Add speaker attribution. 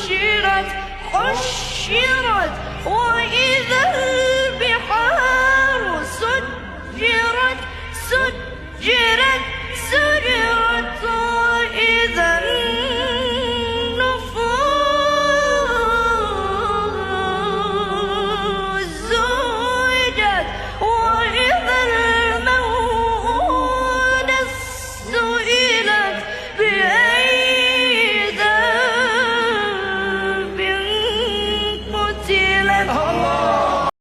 Speaker 1: حشرت حشرت وإذا البحار سجرت سجرت سجرت وإذا النفوس زوجت وإذا الموءودة سئلت بأي ذنب قتلت